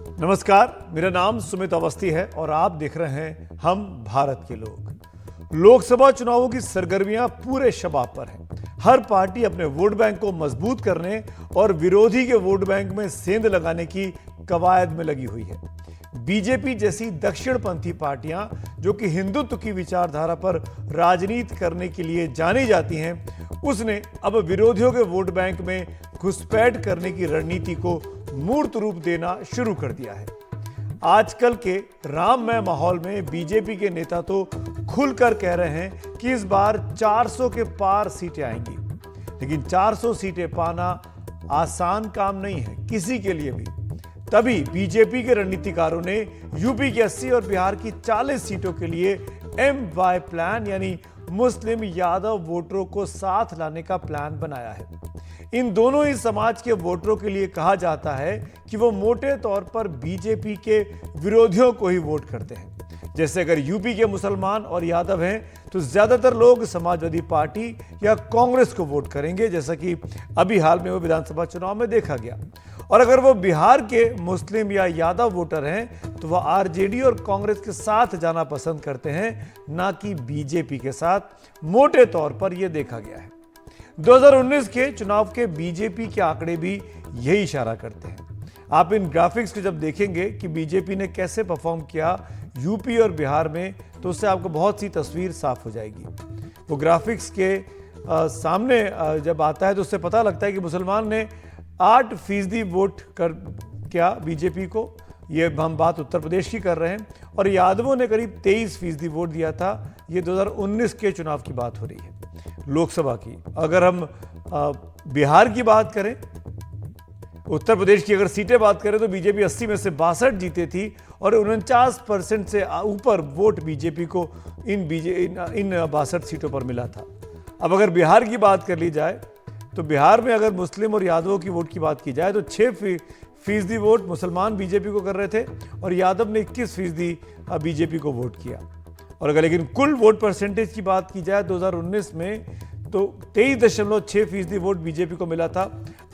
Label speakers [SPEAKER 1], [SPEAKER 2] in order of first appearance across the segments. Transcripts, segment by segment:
[SPEAKER 1] नमस्कार, मेरा नाम सुमित अवस्थी है और आप देख रहे हैं हम भारत के लोग। लोकसभा चुनावों की सरगर्मियां पूरे शबाब पर हैं। हर पार्टी अपने वोट बैंक को मजबूत करने और विरोधी के वोट बैंक में सेंध लगाने की कवायद में लगी हुई है। बीजेपी जैसी दक्षिणपंथी पार्टियां जो कि हिंदुत्व की विचारधारा पर राजनीति करने के लिए जानी जाती हैं, उसने अब विरोधियों के वोट बैंक में घुसपैठ करने की रणनीति को मूर्त रूप देना शुरू कर दिया है। आजकल के राममय माहौल में बीजेपी के नेता तो खुलकर कह रहे हैं कि इस बार 400 के पार सीटें आएंगी, लेकिन 400 सीटें पाना आसान काम नहीं है किसी के लिए भी। तभी बीजेपी के रणनीतिकारों ने यूपी की 80 और बिहार की 40 सीटों के लिए MY प्लान यानी मुस्लिम यादव वोटरों को साथ लाने का प्लान बनाया है। इन दोनों ही समाज के वोटरों के लिए कहा जाता है कि वो मोटे तौर पर बीजेपी के विरोधियों को ही वोट करते हैं। जैसे अगर यूपी के मुसलमान और यादव हैं तो ज्यादातर लोग समाजवादी पार्टी या कांग्रेस को वोट करेंगे, जैसा कि अभी हाल में वो विधानसभा चुनाव में देखा गया। और अगर वो बिहार के मुस्लिम या यादव वोटर हैं तो वह आरजेडी और कांग्रेस के साथ जाना पसंद करते हैं, ना कि बीजेपी के साथ। मोटे तौर पर यह देखा गया है। 2019 के चुनाव के बीजेपी के आंकड़े भी यही इशारा करते हैं। आप इन ग्राफिक्स को जब देखेंगे कि बीजेपी ने कैसे परफॉर्म किया यूपी और बिहार में, तो उससे आपको बहुत सी तस्वीर साफ हो जाएगी। वो ग्राफिक्स के सामने जब आता है तो उससे पता लगता है कि मुसलमान ने 8% वोट कर किया बीजेपी को, ये हम बात उत्तर प्रदेश की कर रहे हैं, और यादवों ने करीब 23% वोट दिया था। ये 2019 के चुनाव की बात हो रही है, लोकसभा की। अगर हम बिहार की बात करें, उत्तर प्रदेश की अगर सीटें बात करें तो बीजेपी 80 में से 62 जीते थी और 49% से ऊपर वोट बीजेपी को इन 62 सीटों पर मिला था। अब अगर बिहार की बात कर ली जाए तो बिहार में अगर मुस्लिम और यादवों की वोट की बात की जाए तो 6% वोट मुसलमान बीजेपी को कर रहे थे और यादव ने 21% बीजेपी को वोट किया। और अगर लेकिन कुल वोट परसेंटेज की बात की जाए 2019 में तो 23.6% वोट बीजेपी को मिला था।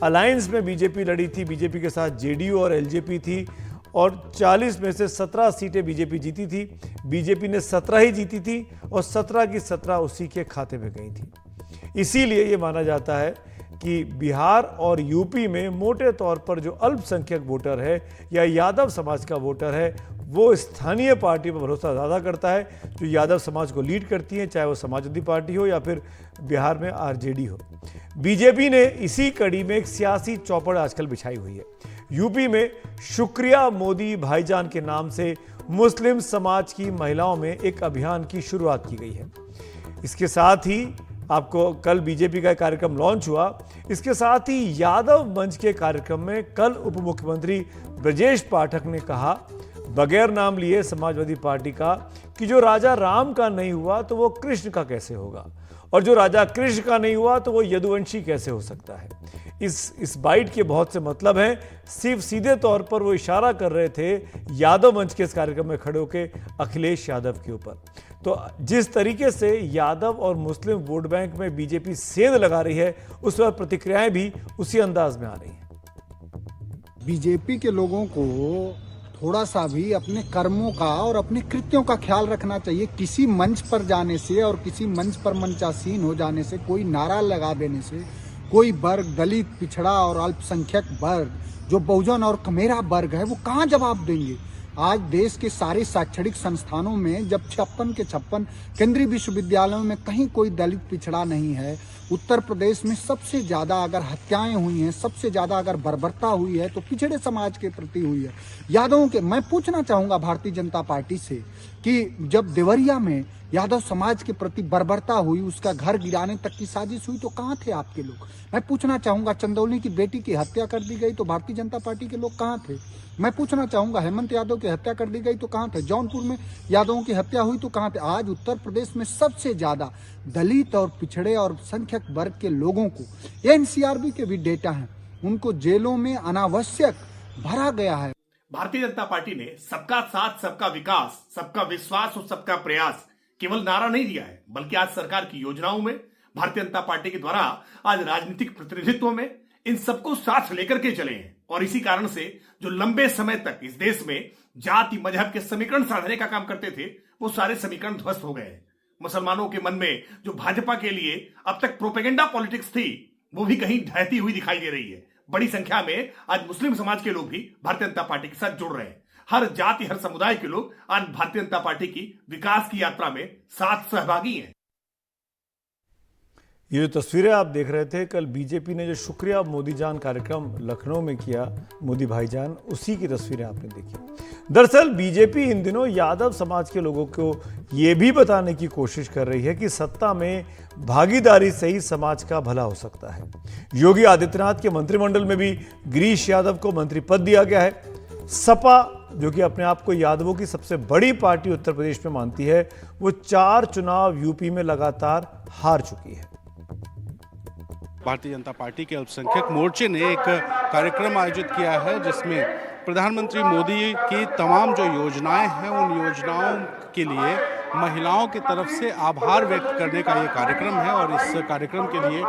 [SPEAKER 1] अलायंस में बीजेपी लड़ी थी, बीजेपी के साथ जेडीयू और एलजेपी थी, और 40 में से 17 सीटें बीजेपी जीती थी। बीजेपी ने 17 ही जीती थी और 17 की 17 उसी के खाते में गई थी। इसीलिए ये माना जाता है कि बिहार और यूपी में मोटे तौर पर जो अल्पसंख्यक वोटर है या यादव समाज का वोटर है, वो स्थानीय पार्टी पर भरोसा ज़्यादा करता है जो यादव समाज को लीड करती है, चाहे वो समाजवादी पार्टी हो या फिर बिहार में आरजेडी हो। बीजेपी ने इसी कड़ी में एक सियासी चौपड़ आजकल बिछाई हुई है। यूपी में शुक्रिया मोदी भाईजान के नाम से मुस्लिम समाज की महिलाओं में एक अभियान की शुरुआत की गई है। इसके साथ ही आपको कल बीजेपी का कार्यक्रम लॉन्च हुआ। इसके साथ ही यादव मंच के कार्यक्रम में कल उप मुख्यमंत्री ब्रजेश पाठक ने कहा, बगैर नाम लिए समाजवादी पार्टी का, कि जो राजा राम का नहीं हुआ तो वो कृष्ण का कैसे होगा, और जो राजा कृष्ण का नहीं हुआ तो वो यदुवंशी कैसे हो सकता है। इस बाइट के बहुत से मतलब हैं। सिर्फ सीधे तौर पर वो इशारा कर रहे थे यादव मंच के इस कार्यक्रम में खड़े होकर अखिलेश यादव के ऊपर। तो जिस तरीके से यादव और मुस्लिम वोट बैंक में बीजेपी सेंध लगा रही है, उस पर प्रतिक्रियाएं भी उसी अंदाज में आ रही हैं।
[SPEAKER 2] बीजेपी के लोगों को थोड़ा सा भी अपने कर्मों का और अपने कृत्यों का ख्याल रखना चाहिए। किसी मंच पर जाने से और किसी मंच पर मंचासीन हो जाने से, कोई नारा लगा देने से कोई वर्ग, दलित, पिछड़ा और अल्पसंख्यक वर्ग, जो बहुजन और कमेरा वर्ग है, वो कहाँ जवाब देंगे। आज देश के सारे शैक्षणिक संस्थानों में जब 56 के 56 केंद्रीय विश्वविद्यालयों में कहीं कोई दलित पिछड़ा नहीं है, उत्तर प्रदेश में सबसे ज्यादा अगर हत्याएं हुई हैं, सबसे ज्यादा अगर बर्बरता हुई है तो पिछड़े समाज के प्रति हुई है, यादवों के। मैं पूछना चाहूंगा भारतीय जनता पार्टी से कि जब देवरिया में यादव समाज के प्रति बर्बरता हुई, उसका घर गिराने तक की साजिश हुई, तो कहाँ थे आपके लोग। मैं पूछना चाहूंगा चंदौली की बेटी की हत्या कर दी गई तो भारतीय जनता पार्टी के लोग कहाँ थे। मैं पूछना चाहूंगा हेमंत यादव की हत्या कर दी गई तो कहाँ थे। जौनपुर में यादवों की हत्या हुई तो कहाँ थे। आज उत्तर प्रदेश में सबसे ज्यादा दलित और पिछड़े और संख्यक वर्ग के लोगों को, एनसीआरबी के भी डेटा है, उनको जेलों में अनावश्यक भरा गया है।
[SPEAKER 3] भारतीय जनता पार्टी ने सबका साथ, सबका विकास, सबका विश्वास और सबका प्रयास केवल नारा नहीं दिया है, बल्कि आज सरकार की योजनाओं में भारतीय जनता पार्टी के द्वारा आज राजनीतिक प्रतिनिधित्व में इन सबको साथ लेकर के चले हैं और इसी कारण से जो लंबे समय तक इस देश में जाति मजहब के समीकरण साधने का काम करते थे, वो सारे समीकरण ध्वस्त हो गए। मुसलमानों के मन में जो भाजपा के लिए अब तक प्रोपेगेंडा पॉलिटिक्स थी, वो भी कहीं ढहती हुई दिखाई दे रही है। बड़ी संख्या में आज मुस्लिम समाज के लोग भी भारतीय जनता पार्टी के साथ जुड़ रहे हैं। हर जाति, हर समुदाय के लोग आज भारतीय जनता पार्टी की विकास की यात्रा में साथ सहभागी हैं।
[SPEAKER 1] ये जो तस्वीरें आप देख रहे थे, कल बीजेपी ने जो शुक्रिया मोदी जान कार्यक्रम लखनऊ में किया, मोदी भाईजान, उसी की तस्वीरें आपने देखी। दरअसल बीजेपी इन दिनों यादव समाज के लोगों को ये भी बताने की कोशिश कर रही है कि सत्ता में भागीदारी से ही समाज का भला हो सकता है। योगी आदित्यनाथ के मंत्रिमंडल में भी गिरीश यादव को मंत्री पद दिया गया है। सपा, जो कि अपने आप को यादवों की सबसे बड़ी पार्टी उत्तर प्रदेश में मानती है, वो 4 चुनाव यूपी में लगातार हार चुकी है।
[SPEAKER 4] भारतीय जनता पार्टी के अल्पसंख्यक मोर्चे ने एक कार्यक्रम आयोजित किया है जिसमें प्रधानमंत्री मोदी की तमाम जो योजनाएं हैं, उन योजनाओं के लिए महिलाओं की तरफ से आभार व्यक्त करने का ये कार्यक्रम है। और इस कार्यक्रम के लिए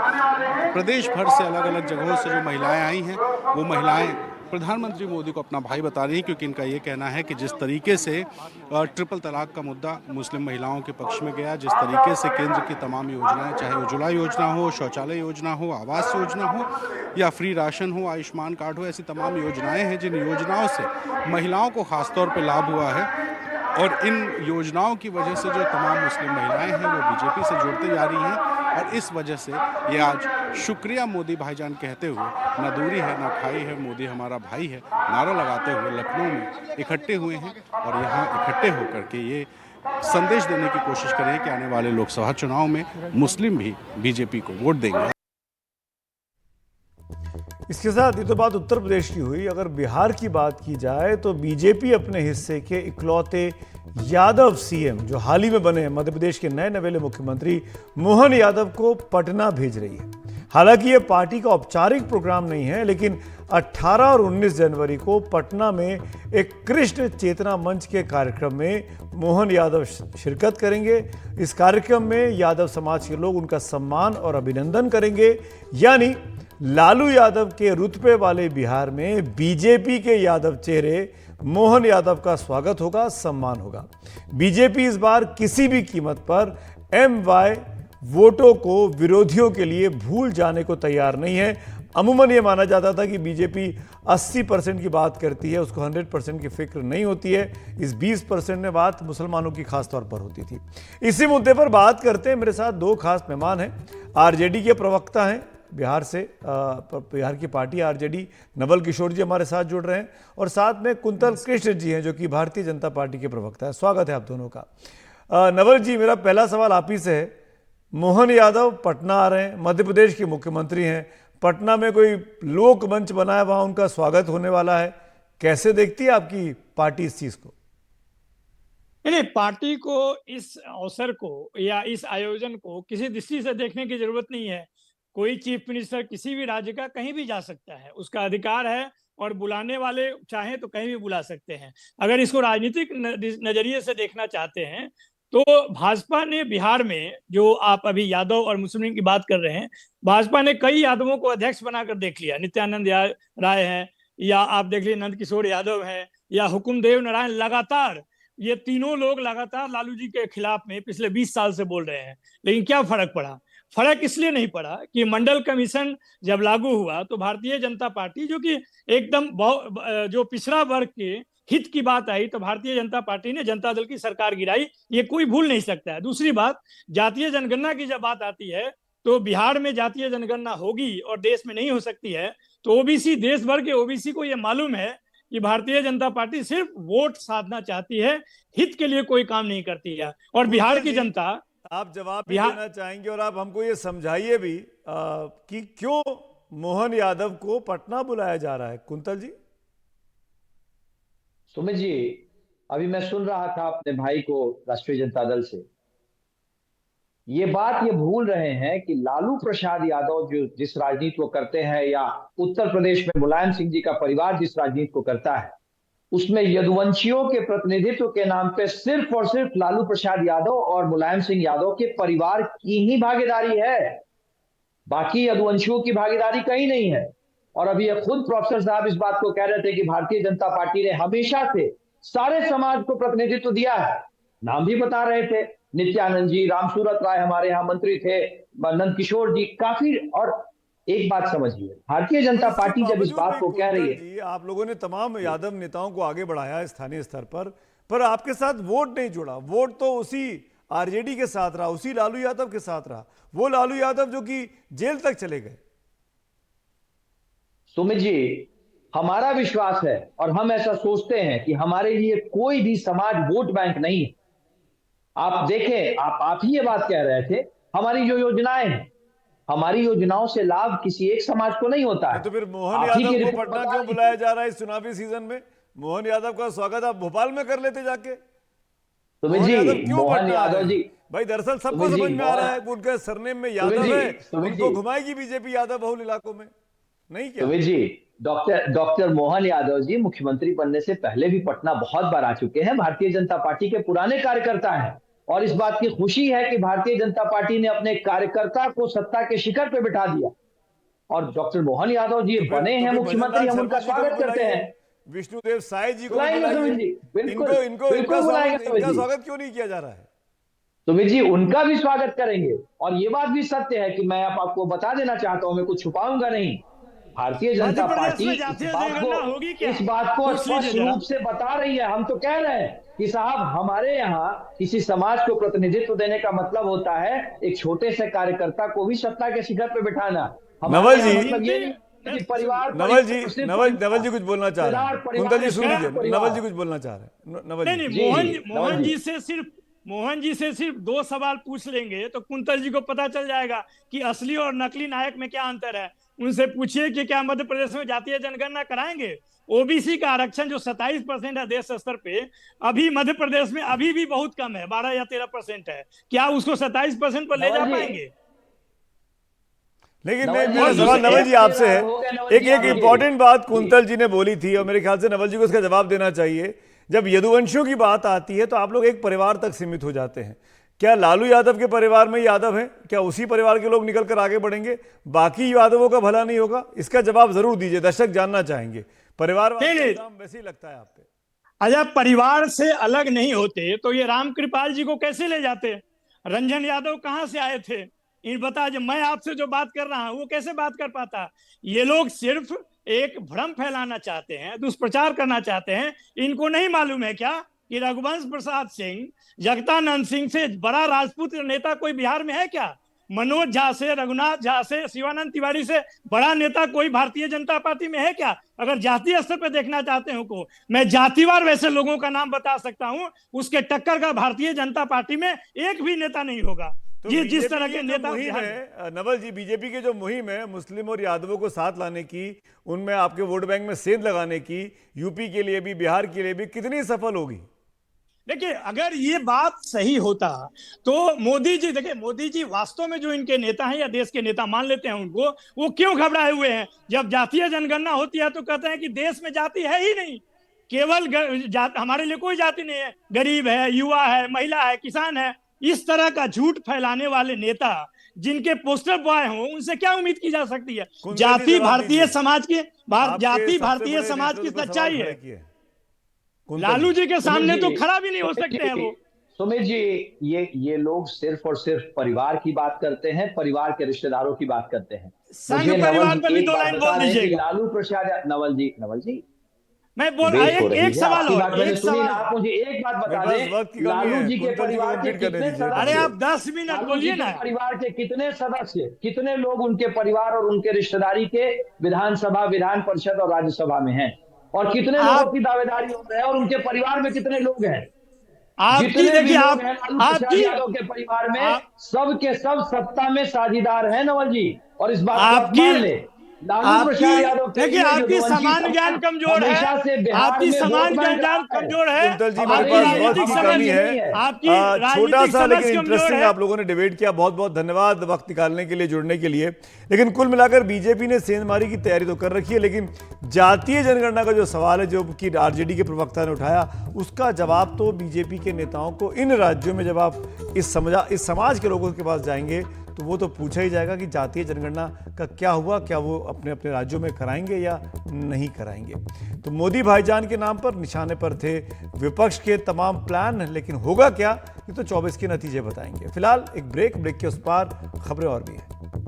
[SPEAKER 4] प्रदेश भर से अलग अलग जगहों से जो महिलाएं आई हैं, वो महिलाएं प्रधानमंत्री मोदी को अपना भाई बता रही हैं, क्योंकि इनका ये कहना है कि जिस तरीके से ट्रिपल तलाक का मुद्दा मुस्लिम महिलाओं के पक्ष में गया, जिस तरीके से केंद्र की तमाम योजनाएं, चाहे उज्ज्वला योजना हो, शौचालय योजना हो, आवास योजना हो या फ्री राशन हो, आयुष्मान कार्ड हो, ऐसी तमाम योजनाएं हैं जिन योजनाओं से महिलाओं को खासतौर पर लाभ हुआ है। और इन योजनाओं की वजह से जो तमाम मुस्लिम महिलाएं हैं वो बीजेपी से जुड़ते जा रही हैं। और इस वजह से ये आज शुक्रिया मोदी भाईजान कहते हुए, ना दूरी है ना खाई है, मोदी हमारा भाई है, नारा लगाते हुए लखनऊ में इकट्ठे हुए हैं। और यहाँ इकट्ठे होकर के ये संदेश देने की कोशिश करें कि आने वाले लोकसभा चुनाव में मुस्लिम भी बीजेपी को वोट देंगे।
[SPEAKER 1] इसके साथ ये तो बात उत्तर प्रदेश की हुई। अगर बिहार की बात की जाए तो बीजेपी अपने हिस्से के इकलौते यादव सीएम जो हाल ही में बने मध्य प्रदेश के नए नवेले मुख्यमंत्री मोहन यादव को पटना भेज रही है। हालांकि ये पार्टी का औपचारिक प्रोग्राम नहीं है, लेकिन 18 और 19 जनवरी को पटना में एक कृष्ण चेतना मंच के कार्यक्रम में मोहन यादव शिरकत करेंगे। इस कार्यक्रम में यादव समाज के लोग उनका सम्मान और अभिनंदन करेंगे। यानी लालू यादव के रुतबे वाले बिहार में बीजेपी के यादव चेहरे मोहन यादव का स्वागत होगा, सम्मान होगा। बीजेपी इस बार किसी भी कीमत पर MY वोटों को विरोधियों के लिए भूल जाने को तैयार नहीं है। अमूमन ये माना जाता था कि बीजेपी 80% की बात करती है, उसको 100% की फिक्र नहीं होती है। इस 20% में बात मुसलमानों की खास तौर पर होती थी। इसी मुद्दे पर बात करते हैं। मेरे साथ 2 खास मेहमान हैं। RJD के प्रवक्ता हैं बिहार से, बिहार की पार्टी RJD, नवल किशोर जी हमारे साथ जुड़ रहे हैं, और साथ में कुंतल कृष्ण जी हैं जो कि भारतीय जनता पार्टी के प्रवक्ता है। स्वागत है आप दोनों का। नवल जी, मेरा पहला सवाल आप ही से है। मोहन यादव पटना आ रहे हैं, मध्य प्रदेश के मुख्यमंत्री हैं, पटना में कोई लोक मंच बना है, वहां उनका स्वागत होने वाला है। कैसे देखती है आपकी पार्टी इस चीज को?
[SPEAKER 5] नहीं, पार्टी को इस अवसर को या इस आयोजन को किसी दृष्टि से देखने की जरूरत नहीं है। कोई चीफ मिनिस्टर किसी भी राज्य का कहीं भी जा सकता है, उसका अधिकार है, और बुलाने वाले चाहें तो कहीं भी बुला सकते हैं। अगर इसको राजनीतिक नजरिए से देखना चाहते हैं तो भाजपा ने बिहार में, जो आप अभी यादव और मुस्लिम की बात कर रहे हैं, भाजपा ने कई यादवों को अध्यक्ष बनाकर देख लिया। नित्यानंद राय हैं, या आप देख लीजिए नंद किशोर यादव हैं, या हुकुमदेव नारायण। लगातार ये तीनों लोग लगातार लालू जी के खिलाफ में पिछले 20 साल से बोल रहे हैं। लेकिन क्या फर्क पड़ा? फर्क इसलिए नहीं पड़ा कि मंडल कमीशन जब लागू हुआ तो भारतीय जनता पार्टी, जो कि एकदम जो पिछड़ा वर्ग के हित की बात आई, तो भारतीय जनता पार्टी ने जनता दल की सरकार गिराई। ये कोई भूल नहीं सकता है। दूसरी बात, जातीय जनगणना की जब बात आती है तो बिहार में जातीय जनगणना होगी और देश में नहीं हो सकती है। तो ओबीसी, देश भर के ओबीसी को यह मालूम है कि भारतीय जनता पार्टी सिर्फ वोट साधना चाहती है, हित के लिए कोई काम नहीं करती है। और बिहार की जनता,
[SPEAKER 1] आप जवाब भी देना चाहेंगे, और आप हमको ये समझाइए भी कि क्यों मोहन यादव को पटना बुलाया जा रहा है। कुंतल जी।
[SPEAKER 6] सुमित जी, अभी मैं सुन रहा था अपने भाई को राष्ट्रीय जनता दल से, ये भूल रहे हैं कि लालू प्रसाद यादव जो जिस राजनीति को करते हैं, या उत्तर प्रदेश में मुलायम सिंह जी का परिवार जिस राजनीति को करता है, उसमें यदुवंशियों के प्रतिनिधित्व के नाम पे सिर्फ और सिर्फ लालू प्रसाद यादव और मुलायम सिंह यादव के परिवार की ही भागीदारी है। बाकी यदुवंशियों की भागीदारी कहीं नहीं है। और अभी ये खुद प्रोफेसर साहब इस बात को कह रहे थे कि भारतीय जनता पार्टी ने हमेशा से सारे समाज को प्रतिनिधित्व दिया है। नाम भी बता रहे थे, नित्यानंद जी, रामसूरत राय हमारे यहाँ मंत्री थे, नंद किशोर जी, काफी। और एक बात समझिए, भारतीय जनता पार्टी जब इस बात को कह रही है,
[SPEAKER 1] जी, आप लोगों ने तमाम यादव नेताओं को आगे बढ़ाया स्थानीय स्तर पर आपके साथ वोट नहीं जुड़ा। वोट तो उसी आरजेडी के साथ रहा, उसी लालू यादव के साथ रहा, वो लालू यादव जो कि जेल तक चले गए।
[SPEAKER 6] सुमित जी, हमारा विश्वास है और हम ऐसा सोचते हैं कि हमारे लिए कोई भी समाज वोट बैंक नहीं है। आप देखें, आप ही ये बात कह रहे थे, हमारी जो योजनाएं हैं, हमारी योजनाओं से लाभ किसी एक समाज को नहीं होता है।
[SPEAKER 1] तो फिर मोहन यादव को पटना क्यों बुलाया जा रहा है इस चुनावी सीजन में? मोहन यादव का स्वागत आप भोपाल में कर लेते जाके।
[SPEAKER 6] सुमित जी, मोहन यादव जी,
[SPEAKER 1] भाई दरअसल सबको समझ में आ रहा है उनके सरनेम में यादव है, उनको घुमाएगी बीजेपी यादव बहुल इलाकों में, नहीं क्या?
[SPEAKER 6] सुमित जी, डॉक्टर मोहन यादव जी मुख्यमंत्री बनने से पहले भी पटना बहुत बार आ चुके हैं, भारतीय जनता पार्टी के पुराने कार्यकर्ता हैं। और इस बात की खुशी है कि भारतीय जनता पार्टी ने अपने कार्यकर्ता को सत्ता के शिखर पे बिठा दिया और डॉक्टर मोहन यादव जी बने हैं मुख्यमंत्री, हम उनका स्वागत करते हैं।
[SPEAKER 1] विष्णुदेव साय जी को
[SPEAKER 6] इनका
[SPEAKER 1] स्वागत क्यों नहीं किया जा रहा है?
[SPEAKER 6] सुमित जी, उनका भी स्वागत करेंगे। और ये बात भी सत्य है कि मैं आपको बता देना चाहता हूं, मैं कुछ छुपाऊंगा नहीं, भारतीय जनता पार्टी इस बात को स्पष्ट रूप से बता रही है। हम तो कह रहे हैं कि साहब, हमारे यहाँ किसी समाज को प्रतिनिधित्व देने का मतलब होता है एक छोटे से कार्यकर्ता को भी सत्ता के शिखर पे बिठाना।
[SPEAKER 1] नवल जी,
[SPEAKER 6] मतलब परिवार,
[SPEAKER 1] नवल जी कुछ बोलना चाह रहे हैं, कुंतल जी सुन लीजिए, नवल जी कुछ बोलना चाह रहे हैं। नवल जी,
[SPEAKER 5] मोहन जी से सिर्फ 2 सवाल पूछ लेंगे तो कुंतल जी को पता चल जाएगा कि असली और नकली नायक में क्या अंतर है। उनसे पूछिए कि क्या मध्य प्रदेश में जातीय जनगणना कराएंगे? ओबीसी का आरक्षण जो 27% है देश स्तर पे, अभी मध्य प्रदेश में अभी भी बहुत कम है, 12 या 13% है। क्या उसको 27% पर ले जा पाएंगे?
[SPEAKER 1] लेकिन मेरा सवाल नवल जी आपसे है, एक इंपॉर्टेंट बात कुंतल जी ने बोली थी और मेरे ख्याल से नवल जी को इसका जवाब देना चाहिए। जब यदुवंशियों की बात आती है तो आप लोग एक परिवार तक सीमित हो जाते हैं। क्या लालू यादव के परिवार में यादव हैं? क्या उसी परिवार के लोग निकल कर आगे बढ़ेंगे, बाकी यादवों का भला नहीं होगा? इसका जवाब जरूर दीजिए, दर्शक जानना चाहेंगे। परिवार वैसे ही लगता है आप पे।
[SPEAKER 5] अच्छा, परिवार से अलग नहीं होते तो ये रामकृपाल जी को कैसे ले जाते? रंजन यादव कहां से आए थे? इन बता, जो मैं आपसे जो बात कर रहा हूं वो कैसे बात कर पाता? ये लोग सिर्फ एक भ्रम फैलाना चाहते हैं, दुष्प्रचार करना चाहते हैं। इनको नहीं मालूम है क्या कि रघुवंश प्रसाद सिंह, जगतानंद सिंह से बड़ा राजपूत नेता कोई बिहार में है क्या? मनोज झा से, रघुनाथ झा से, शिवानंद तिवारी से बड़ा नेता कोई भारतीय जनता पार्टी में है क्या? अगर जातीय स्तर पर देखना चाहते हो को मैं जातिवार वैसे लोगों का नाम बता सकता हूं, उसके टक्कर का भारतीय जनता पार्टी में एक भी नेता नहीं होगा।
[SPEAKER 1] तो
[SPEAKER 5] जिस तरह के नेता
[SPEAKER 1] है नवल जी, बीजेपी के जो मुहिम है मुस्लिम और यादवों को साथ लाने की, उनमें आपके वोट बैंक में सेंध लगाने की, यूपी के लिए भी बिहार के लिए भी, कितनी सफल होगी?
[SPEAKER 5] देखिए, अगर ये बात सही होता तो मोदी जी, देखिए मोदी जी वास्तव में जो इनके नेता हैं या देश के नेता मान लेते हैं उनको, वो क्यों घबराए हुए हैं? जब जातीय जनगणना होती है तो कहते हैं कि देश में जाति है ही नहीं, केवल हमारे लिए कोई जाति नहीं है, गरीब है, युवा है, महिला है, किसान है। इस तरह का झूठ फैलाने वाले नेता जिनके पोस्टर बॉय हों, उनसे क्या उम्मीद की जा सकती है? जाति भारतीय समाज की सच्चाई है। लालू जी के सामने तो खड़ा भी नहीं हो सकते हैं वो।
[SPEAKER 6] सुमित जी, ये लोग सिर्फ और सिर्फ परिवार की बात करते हैं, परिवार के रिश्तेदारों की बात करते हैं।
[SPEAKER 5] संघ परिवार पर भी 2 लाइन बोल दीजिएगा।
[SPEAKER 6] लालू प्रसाद, नवल जी
[SPEAKER 5] मैं बोल रहा हूं, एक सवाल और,
[SPEAKER 6] आप मुझे एक बात बता दें, लालू जी के परिवार के कितने सदस्य,
[SPEAKER 5] अरे आप 10 मिनट बोलिए ना,
[SPEAKER 6] परिवार के कितने सदस्य, कितने लोग उनके परिवार और उनके रिश्तेदारी के विधानसभा, विधान परिषद और राज्यसभा में हैं, और कितने लोगों की दावेदारी हो रहे हैं, और उनके परिवार में कितने लोग हैं?
[SPEAKER 5] आपकी देखिए, आपकी
[SPEAKER 6] यादव के परिवार में सब के सब सत्ता में साझीदार हैं नवल जी, और इस बात
[SPEAKER 5] आपकी देखिए, आपकी समान ज्ञान कमजोर है, आपकी समान ज्ञान कमजोर है,
[SPEAKER 1] आपकी छोटा सा लेकिन इंटरेस्टिंग आप लोगों ने डिबेट किया। बहुत बहुत धन्यवाद वक्त निकालने के लिए, जुड़ने के लिए। लेकिन कुल मिलाकर बीजेपी ने सेंधमारी की तैयारी तो कर रखी है, लेकिन जातीय जनगणना का जो सवाल है जो कि आरजेडी के प्रवक्ता ने उठाया, उसका जवाब तो बीजेपी के नेताओं को इन राज्यों में, जब आप इस समाज के लोगों के पास जाएंगे तो वो तो पूछा ही जाएगा कि जातीय जनगणना का क्या हुआ, क्या वो अपने अपने राज्यों में कराएंगे या नहीं कराएंगे। तो मोदी भाईजान के नाम पर निशाने पर थे विपक्ष के तमाम प्लान, लेकिन होगा क्या, ये तो 24 के नतीजे बताएंगे। फिलहाल एक ब्रेक के उस पार खबरें और भी हैं।